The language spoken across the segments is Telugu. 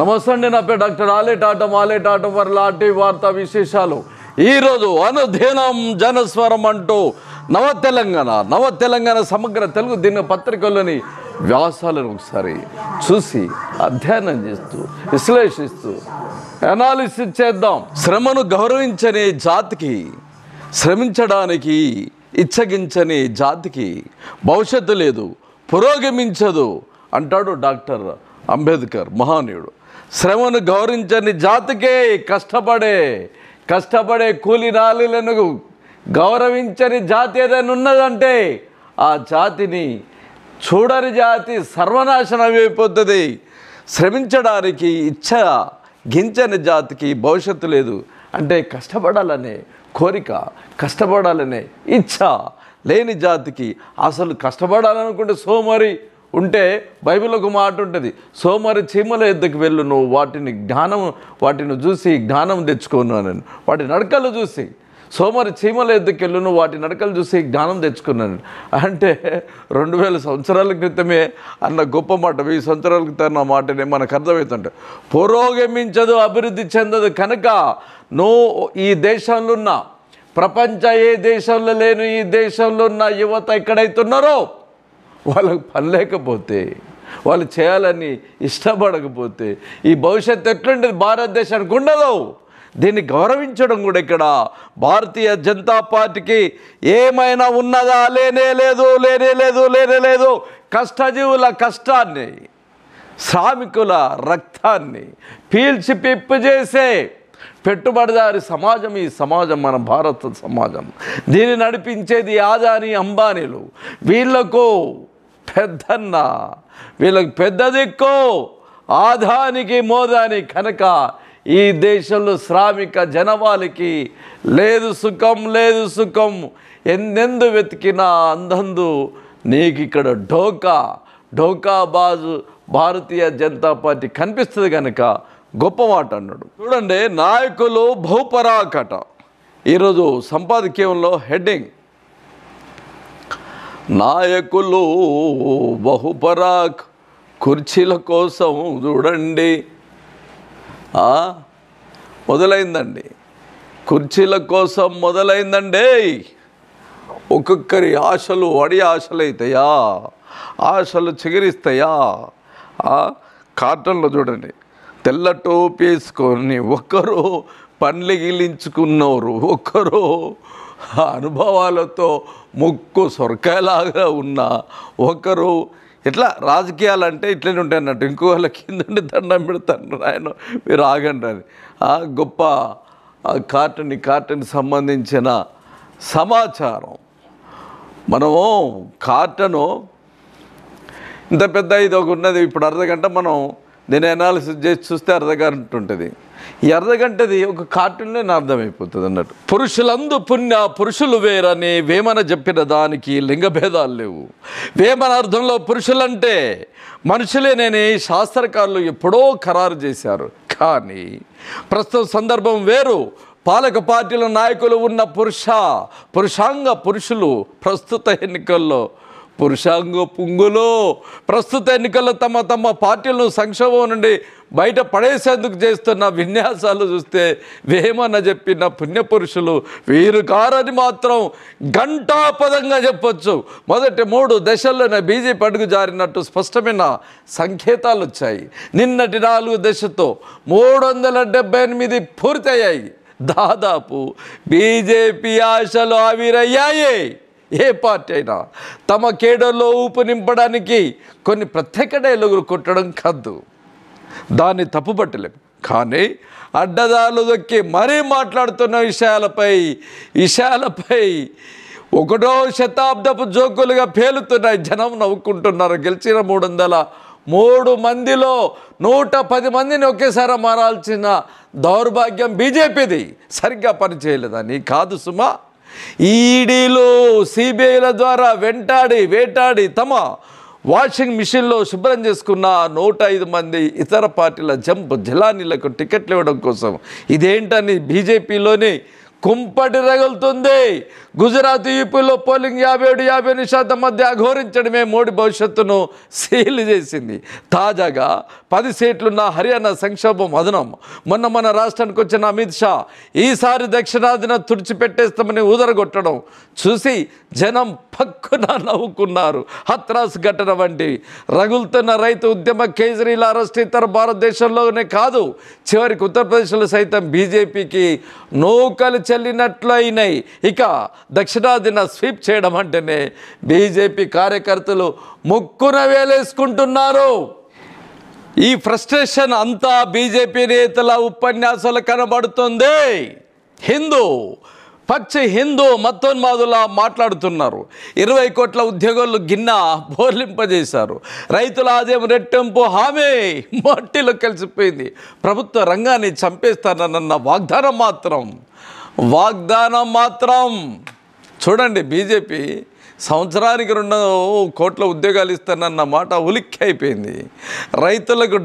నమస్తే అండి, నా పేరు డాక్టర్ ఆలేటాటం వారి లాంటి వార్తా విశేషాలు. ఈరోజు అనుదినం జనస్వరం అంటూ నవ తెలంగాణ సమగ్ర తెలుగు దినపత్రికల్లోని వ్యాసాలను ఒకసారి చూసి అధ్యయనం చేస్తూ విశ్లేషిస్తూ అనాలిసిస్ చేద్దాం. శ్రమను గౌరవించని జాతికి, శ్రమించడానికి ఇచ్చగించని జాతికి భవిష్యత్తు లేదు, పురోగమించదు అంటాడు డాక్టర్ అంబేద్కర్ మహానీయుడు. శ్రమను గౌరవించని జాతికే కష్టపడే కూలి నాలులను గౌరవించని జాతి ఏదైనా ఉన్నదంటే ఆ జాతిని చూడని జాతి సర్వనాశనం అయిపోతుంది. శ్రమించడానికి ఇచ్చ గించని జాతికి భవిష్యత్తు లేదు అంటే కష్టపడాలనే కోరిక, కష్టపడాలనే ఇచ్చ లేని జాతికి అసలు కష్టపడాలనుకుంటే సోమరి ఉంటే బైబిల్లో ఒక మాట ఉంటుంది, సోమరి చీమల ఎద్దుకు వెళ్ళు, నువ్వు వాటిని చూసి జ్ఞానం తెచ్చుకున్నాను. వాటి నడకలు చూసి సోమరి చీమల ఎద్దుకు వెళ్ళు, నువ్వు వాటి నడకలు చూసి జ్ఞానం తెచ్చుకున్నాను అంటే 2000 సంవత్సరాల క్రితమే అన్న గొప్ప మాట. 1000 సంవత్సరాల క్రితం అన్న మాటనే మనకు అర్థమవుతుంటే పురోగమించదు, అభివృద్ధి చెందదు. కనుక నువ్వు ఈ దేశంలో ఉన్న ప్రపంచ ఏ దేశంలో లేను ఈ దేశంలో ఉన్న యువత ఎక్కడైతున్నారో వాళ్ళకు పని లేకపోతే, వాళ్ళు చేయాలని ఇష్టపడకపోతే ఈ భవిష్యత్తు ఎట్లుంటుంది భారతదేశానికి ఉండదు. దీన్ని గౌరవించడం కూడా ఇక్కడ భారతీయ జనతా పార్టీకి ఏమైనా ఉన్నదా? లేనే లేదు. కష్టజీవుల కష్టాన్ని, శ్రామికుల రక్తాన్ని పీల్చి పిప్పు చేసే పెట్టుబడిదారి సమాజం ఈ సమాజం, మన భారత సమాజం. దీన్ని నడిపించేది ఆదాని అంబానీలు. వీళ్ళకు పెద్దన్న, వీళ్ళకి పెద్ద దిక్కు ఆదానికి మోదాని. కనుక ఈ దేశంలో శ్రామిక జనవాళికి లేదు సుఖం ఎందెందు వెతికినా అందందు నీకు ఇక్కడ ఢోకాబాజు భారతీయ జనతా పార్టీ కనిపిస్తుంది. కనుక గొప్ప మాట అన్నాడు. చూడండి, నాయకులు బహుపరాకట. ఈరోజు సంపాదకీయంలో హెడ్డింగ్, నాయకులు బహుపరాక్ కుర్చీల కోసం చూడండి. మొదలైందండి, కుర్చీల కోసం మొదలైందండి. ఒక్కొక్కరి ఆశలు వడి ఆశలైతాయా, ఆశలు చిగురిస్తాయా? కాటన్లో చూడండి, తెల్ల టోపీ వేసుకొని ఒకరు పండ్లు గిలించుకున్నారు, ఒకరు అనుభవాలతో ముక్కు సొరకాయలాగా ఉన్న ఒకరు. ఇట్లా రాజకీయాలంటే ఇట్లనే ఉంటాయి అన్నట్టు. ఇంకో వాళ్ళ కిందండి దండం పెడతాను, ఆయన మీరు ఆగండి అని. గొప్ప కార్టన్ సంబంధించిన సమాచారం. మనము కార్టను ఇంత పెద్ద ఇది ఒక ఉన్నది. ఇప్పుడు అర్ధగంట మనం దీన్ని అనాలిసిస్ చేసి చూస్తే అర్ధగంట ఉంటుంది. ఈ అర్ధగంటది ఒక కార్టూన్లోనే అర్థమైపోతుంది అన్నట్టు. పురుషులందు పురుషులు వేరని వేమన చెప్పిన దానికి లింగభేదాలు లేవు. వేమన అర్థంలో పురుషులంటే మనుషులేనని శాస్త్రకారులు ఎప్పుడో ఖరారు చేశారు. కానీ ప్రస్తుత సందర్భం వేరు. పాలక పార్టీల నాయకులు ఉన్న పురుషాంగ పురుషులు ప్రస్తుత ఎన్నికల్లో పురుషాంగ పుంగులు ప్రస్తుత ఎన్నికల్లో తమ పార్టీలను సంక్షోభం నుండి బయట పడేసేందుకు చేస్తున్న విన్యాసాలు చూస్తే వేమన చెప్పిన పుణ్యపురుషులు వీరు కారని మాత్రం ఘంటాపదంగా చెప్పొచ్చు. మొదటి 3 దశల్లోనే బీజేపీ అడుగు జారినట్టు స్పష్టమైన సంకేతాలు వచ్చాయి. నిన్నటి 4 దశతో 378 పూర్తయ్యాయి. దాదాపు బీజేపీ ఆశలు ఆవిరయ్యాయి. ఏ పార్టీ అయినా తమ కేడర్లో ఊపు నింపడానికి కొన్ని ప్రత్యేక డైలాగులు కొట్టడం కాదు, దాన్ని తప్పుపట్టలేము. కానీ అడ్డదారులు దొక్కి మరీ మాట్లాడుతున్న విషయాలపై 1వ శతాబ్దపు జోకులుగా పేలుతున్నాయి. జనం నవ్వుకుంటున్నారు. గెలిచిన 303 మందిలో 110 మందిని ఒకేసారి మారాల్సిన దౌర్భాగ్యం బీజేపీది. సరిగ్గా పనిచేయలేదని కాదు సుమా. ఈడీలు సిబిఐల ద్వారా వేటాడి తమ వాషింగ్ మిషన్లో శుభ్రం చేసుకున్న 105 మంది ఇతర పార్టీల జలానీలకు టికెట్లు ఇవ్వడం కోసం. ఇదేంటని బీజేపీలోని కుంపటి రగులుతుంది. గుజరాత్, యూపీలో పోలింగ్ 57-58% మధ్య అఘోరించడమే మోడీ భవిష్యత్తును సీల్ చేసింది. తాజాగా 10 సీట్లున్న హర్యానా సంక్షోభం అదనం. మన రాష్ట్రానికి వచ్చిన అమిత్ షా ఈసారి దక్షిణాదిన తుడిచిపెట్టేస్తామని ఊదరగొట్టడం చూసి జనం పక్కున నవ్వుకున్నారు. హత్రాస్ ఘటన వంటి రగులుతున్న రైతు ఉద్యమ, కేజ్రీవాల్ అరెస్ట్ ఇతర భారతదేశంలోనే కాదు, చివరికి ఉత్తరప్రదేశ్లో సైతం బీజేపీకి నూకలు చెల్లినట్లు అయినాయి. ఇక దక్షిణాదిన స్వీప్ చేయడం అంటేనే బీజేపీ కార్యకర్తలు ముక్కున వేలేసుకుంటున్నారు. ఈ ఫ్రస్ట్రేషన్ అంతా బీజేపీ నేతల ఉపన్యాసాలు కనబడుతుంది. పచ్చి హిందూ మతోన్మాదులా మాట్లాడుతున్నారు. 20 కోట్ల ఉద్యోగులు గిన్నె బోర్లింపజేశారు. రైతుల ఆదాయం రెట్టింపు హామీ మట్టిలో కలిసిపోయింది. ప్రభుత్వ రంగాన్ని చంపేస్తానన్న వాగ్దానం మాత్రం చూడండి. బీజేపీ సంవత్సరానికి 2 కోట్ల ఉద్యోగాలు ఇస్తానన్న మాట ఉలిక్కి అయిపోయింది. రైతులకు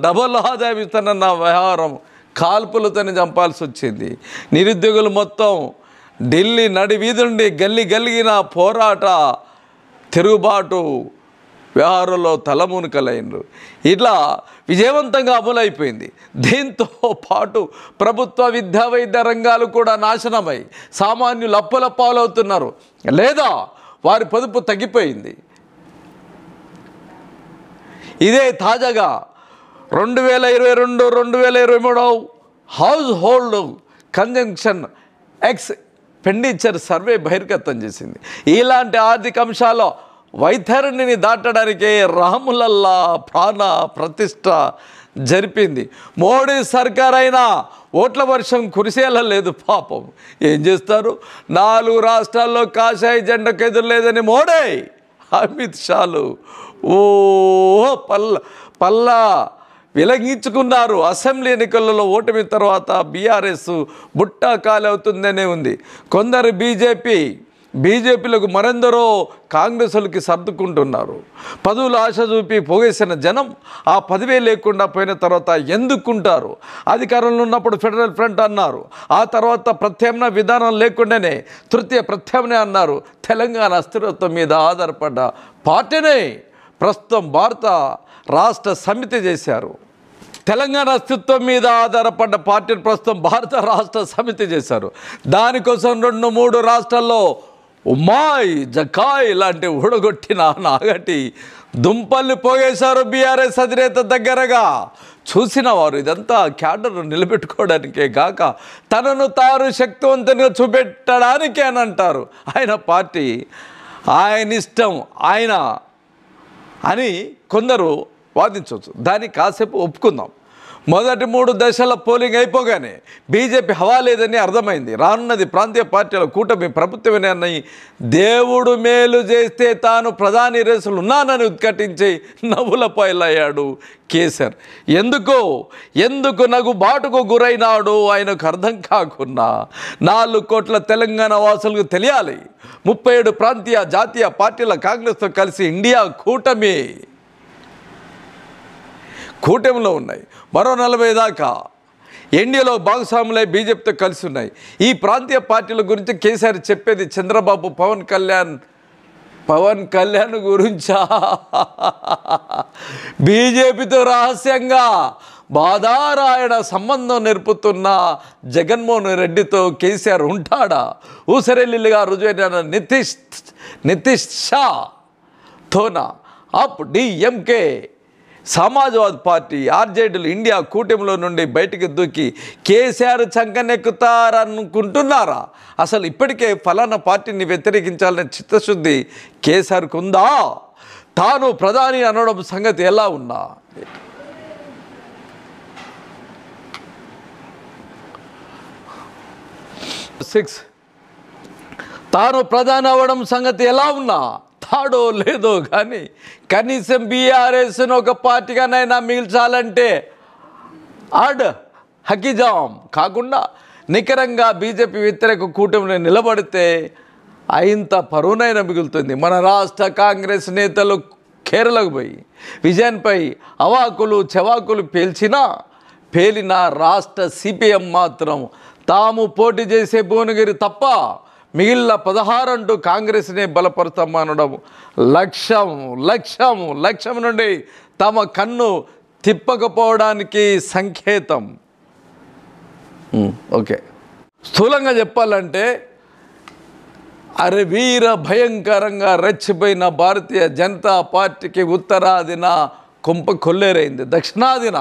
డబల్ ఆదాయం ఇస్తానన్న వ్యవహారం కాల్పులతోనే చంపాల్సి వచ్చింది. నిరుద్యోగులు మొత్తం ఢిల్లీ నడి వీధి నుండి గల్లిన పోరాట తిరుగుబాటు వ్యవహారంలో తలమునకలైనరు. ఇట్లా విజయవంతంగా అమలైపోయింది. దీంతో పాటు ప్రభుత్వ విద్యా వైద్య రంగాలు కూడా నాశనమై సామాన్యులు అప్పుల పాలవుతున్నారు, లేదా వారి పొదుపు తగ్గిపోయింది. ఇదే తాజాగా 2022-2023 house hold consumption expenditure survey బహిర్గతం చేసింది. ఇలాంటి ఆర్థిక అంశాల్లో వైతరణిని దాటడానికే రాములల్లా ప్రాణ ప్రతిష్ట జరిపింది. మోడీ సర్కార్ అయినా ఓట్ల వర్షం కురిసేలా లేదు. పాపం ఏం చేస్తారు? 4 రాష్ట్రాల్లో కాషాయ జెండాకు ఎదురులేదని మోడీ, అమిత్ షాలు పల్లా విలగించుకున్నారు. అసెంబ్లీ ఎన్నికలలో ఓటమి తర్వాత బీఆర్ఎస్ బుట్టా కాలవుతుందనే ఉంది. కొందరు బీజేపీలకు మరెందరో కాంగ్రెసులకి సర్దుకుంటున్నారు. పదవులు ఆశ చూపి పోగేసిన జనం ఆ పదవే లేకుండా పోయిన తర్వాత ఎందుకుంటారు? అధికారంలో ఉన్నప్పుడు ఫెడరల్ ఫ్రంట్ అన్నారు, ఆ తర్వాత ప్రత్యామ్నాయ విధానం లేకుండానే తృతీయ ప్రత్యామ్నాయం అన్నారు. తెలంగాణ అస్థిరత్వం మీద ఆధారపడ్డ పార్టీనే ప్రస్తుతం భారత రాష్ట్ర సమితి చేశారు. తెలంగాణ అస్తిత్వం మీద ఆధారపడ్డ పార్టీని ప్రస్తుతం భారత రాష్ట్ర సమితి చేశారు. దానికోసం 2-3 రాష్ట్రాల్లో ఉమ్మాయ్ జకాయ్ లాంటి ఊడగొట్టిన నాగటి దుంపల్ని పోగేశారు బీఆర్ఎస్ అధినేత దగ్గరగా. చూసిన వారు ఇదంతా క్యాడర్ను నిలబెట్టుకోవడానికే గాక తనను తాను శక్తివంతంగా చూపెట్టడానికే అని అంటారు. ఆయన పార్టీ, ఆయన ఇష్టం, ఆయన అని కొందరు వాదించవచ్చు. దాన్ని కాసేపు ఒప్పుకుందాం. మొదటి 3 దశల పోలింగ్ అయిపోగానే బీజేపీ హవా లేదని అర్థమైంది. రానున్నది ప్రాంతీయ పార్టీల కూటమి ప్రభుత్వమేనని, దేవుడు మేలు చేస్తే తాను ప్రధాని రేసులు ఉన్నానని ఉద్ఘాటించి నవ్వులపాయలయ్యాడు కేసీఆర్. ఎందుకు నగు బాటుకు గురైనాడు ఆయనకు అర్థం కాకున్నా 4 కోట్ల తెలంగాణ వాసులకు తెలియాలి. 37 ప్రాంతీయ జాతీయ పార్టీల కాంగ్రెస్తో కలిసి ఇండియా కూటమిలో ఉన్నాయి. మరో 40 దాకా ఎన్డీఏలో భాగస్వాములై బీజేపీతో కలిసి ఉన్నాయి. ఈ ప్రాంతీయ పార్టీల గురించి కేసీఆర్ చెప్పేది చంద్రబాబు, పవన్ కళ్యాణ్ గురించా? బీజేపీతో రహస్యంగా బాధారాయణ సంబంధం నేర్పుతున్న జగన్మోహన్ రెడ్డితో కేసీఆర్ ఉంటాడా? ఊసరెల్లిగా రుజువైన నితీష్ షా తోనా అప్ డిఎంకే సమాజ్వాదీ పార్టీ, ఆర్జేడీలు ఇండియా కూటమిలో నుండి బయటికి దూకి కేసీఆర్ చంకనెక్కుతారనుకుంటున్నారా? అసలు ఇప్పటికే ఫలానా పార్టీని వ్యతిరేకించాలనే చిత్తశుద్ధి కేసీఆర్కు ఉందా? తాను ప్రధాని అనడం సంగతి ఎలా ఉన్నా? తాను ప్రధాని అవ్వడం సంగతి ఎలా ఉన్నా తాడో లేదో కానీ కనీసం బీఆర్ఎస్ను ఒక పార్టీగానైనా మిగిల్చాలంటే హకిజాం కాకుండా నికరంగా బీజేపీ వ్యతిరేక కూటమిలో నిలబడితే ఇంత పరువునైనా మిగులుతుంది. మన రాష్ట్ర కాంగ్రెస్ నేతలు కేరళకు పోయి విజయన్పై అవాకులు చెవాకులు పేలిన రాష్ట్ర సిపిఎం మాత్రం తాము పోటీ చేసే భువనగిరి తప్ప మిగిలిన 16 అంటూ కాంగ్రెస్నే బలపరుస్తామనడం లక్ష్యం నుండి తమ కన్ను తిప్పకపోవడానికి సంకేతం. ఓకే, స్థూలంగా చెప్పాలంటే వీర భయంకరంగా రెచ్చిపోయిన భారతీయ జనతా పార్టీకి ఉత్తరాదిన కొంప కొల్లేరైంది, దక్షిణాదిన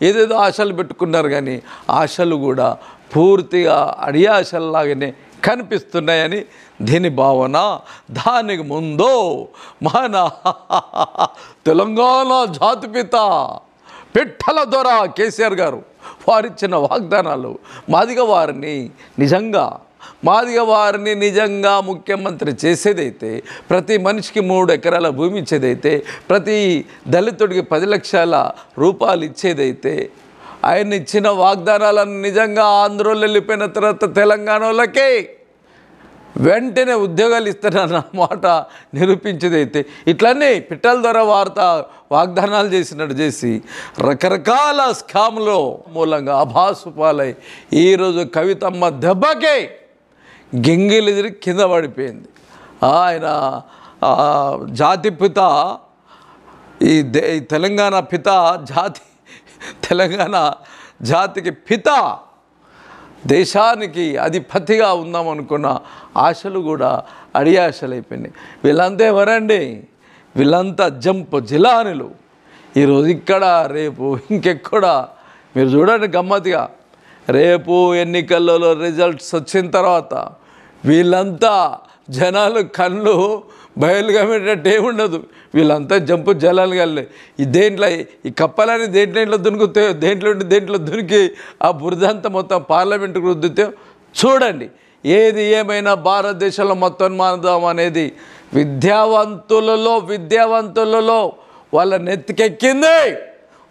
ఏదేదో ఆశలు పెట్టుకున్నారు, కానీ ఆశలు కూడా పూర్తిగా అడియాశల్లాగానే కనిపిస్తున్నాయని దీని భావన. దానికి ముందు మన తెలంగాణ జాతిపిత పిట్టల దొర కేసీఆర్ గారు వారిచ్చిన వాగ్దానాలు మాదిగ వారిని నిజంగా ముఖ్యమంత్రి చేసేదైతే, ప్రతి మనిషికి 3 ఎకరాల భూమి ఇచ్చేదైతే, ప్రతి దళితుడికి 10 లక్షల రూపాయలు ఇచ్చేదైతే, ఆయన ఇచ్చిన వాగ్దానాలను నిజంగా ఆంధ్రోళ్ళు వెళ్ళిపోయిన తర్వాత తెలంగాణ వాళ్ళకే వెంటనే ఉద్యోగాలు ఇస్తారన్న మాట నిరూపించేదైతే, ఇట్లనే పిట్టల ద్వారా వాగ్దానాలు చేసినట్టు చేసి రకరకాల స్కామ్లో మూలంగా అభాసుపాలై ఈరోజు కవితమ్మ దెబ్బకే గింగిలి తిరిగి కింద పడిపోయింది. ఆయన జాతిపిత, ఈ తెలంగాణ పిత, తెలంగాణ జాతికి పిత, దేశానికి అధిపతిగా ఉందామనుకున్న ఆశలు కూడా అడియాశలు అయిపోయినాయి. వీళ్ళంతా ఎవరండి? వీళ్ళంతా జిలానులు. ఈరోజు ఇక్కడ, రేపు ఇంకెక్కడ. మీరు చూడండి గమ్మత్తుగా, రేపు ఎన్నికలలో రిజల్ట్స్ వచ్చిన తర్వాత వీళ్ళంతా జనాలు కళ్ళు బయలుగా పెట్టేట్టు ఏముండదు. వీళ్ళంతా జలాలు కలే ఈ కప్పలని దేంట్లో దునుకుతాయో, దేంట్లో దునికి ఆ బురదంతా మొత్తం పార్లమెంటుకు రుద్దుతే చూడండి. ఏది ఏమైనా భారతదేశంలో మొత్తం మానదాం అనేది విద్యావంతులలో వాళ్ళ నెత్తికెక్కింది.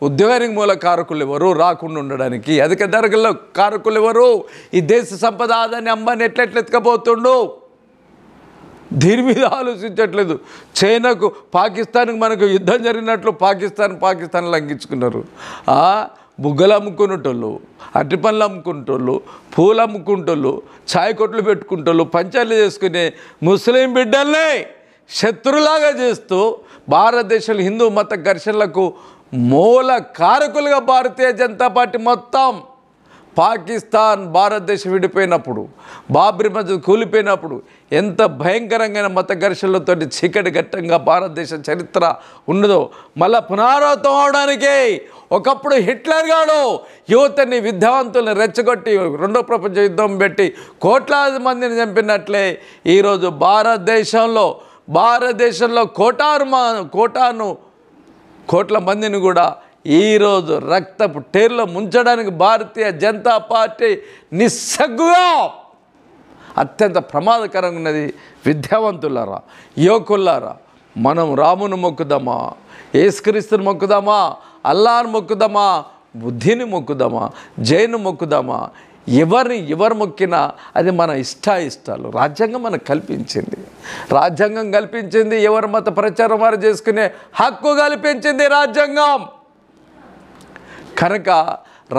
ఉద్యోగానికి మూల కారకులు ఎవరు? రాకుండా ఉండడానికి అధిక ధరలో కారకులు ఎవరు? ఈ దేశ సంపద ఆదాన్ని అంబానీ ఎట్లెత్తుకపోతుండు? దీని మీద ఆలోచించట్లేదు. చైనాకు పాకిస్తాన్కి మనకు యుద్ధం జరిగినట్లు పాకిస్తాన్ లంఘించుకున్నారు. బుగ్గలు అమ్ముకునేటోళ్ళు, అరటి పండ్లు అమ్ముకుంటోళ్ళు, పూలు అమ్ముకుంటోళ్ళు, ఛాయ్ కొట్లు పెట్టుకుంటోళ్ళు, పంచాయతీలు చేసుకునే ముస్లిం బిడ్డల్ని శత్రులాగా చేస్తూ భారతదేశంలో హిందూ మత ఘర్షణలకు మూల కారకులుగా భారతీయ జనతా పార్టీ మొత్తం పాకిస్తాన్ భారతదేశం విడిపోయినప్పుడు, బాబ్రీ మస్జిద్ కూలిపోయినప్పుడు ఎంత భయంకరంగా మత ఘర్షణలతో చీకటి ఘట్టంగా భారతదేశ చరిత్ర ఉన్నదో మళ్ళా పునరావృతం అవడానికే ఒకప్పుడు హిట్లర్ గాడు యువతని విద్యావంతుల్ని రెచ్చగొట్టి 2వ ప్రపంచ యుద్ధం పెట్టి కోట్లాది మందిని చంపినట్లే ఈరోజు భారతదేశంలో కోట్ల మందిని కూడా ఈరోజు రక్తపు టేర్లో ముంచడానికి భారతీయ జనతా పార్టీ నిస్సగ్గుగా అత్యంత ప్రమాదకరంగా ఉన్నది. విద్యావంతులారా, యువకులారా, మనం రామును మొక్కుదామా, యేసుక్రీస్తుని మొక్కుదామా, అల్లాహ్ను మొక్కుదామా, బుద్ధిని మొక్కుదామా, జైను మొక్కుదామా? ఎవరు మొక్కినా అది మన ఇష్టాలు. రాజ్యాంగం మనకు కల్పించింది. ఎవరి మత ప్రచారం వారు చేసుకునే హక్కు కల్పించింది రాజ్యాంగం. కనుక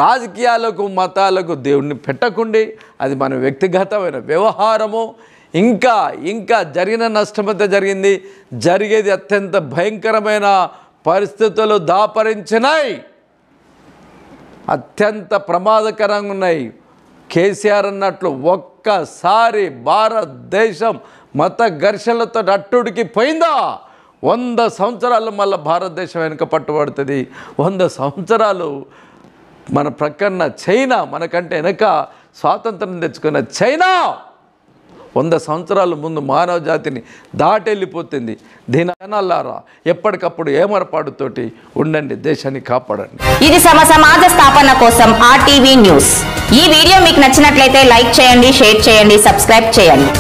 రాజకీయాలకు మతాలకు దేవుడిని పెట్టకుండి అది మన వ్యక్తిగతమైన వ్యవహారము. ఇంకా జరిగిన నష్టమంతా జరిగేది అత్యంత భయంకరమైన పరిస్థితులు దాపరించినాయి, అత్యంత ప్రమాదకరంగా ఉన్నాయి. కేసీఆర్ అన్నట్లు ఒక్కసారి భారతదేశం మత ఘర్షణలతో అట్టుడికి పోయిందా 100 సంవత్సరాలు మళ్ళీ భారతదేశం వెనుక పట్టుబడుతుంది. 100 సంవత్సరాలు మన ప్రక్కన చైనా, మనకంటే వెనక స్వాతంత్రం తెచ్చుకున్న చైనా 100 సంవత్సరాల ముందు మానవ జాతిని దాటెళ్ళిపోతుంది. దీని అనాలారా ఎప్పటికప్పుడు ఏమరపాటుతోటి ఉండండి, దేశాన్ని కాపాడండి. ఇది సమాజ స్థాపన కోసం RTV న్యూస్. ఈ వీడియో మీకు నచ్చినట్లయితే లైక్ చేయండి, షేర్ చేయండి, సబ్స్క్రైబ్ చేయండి.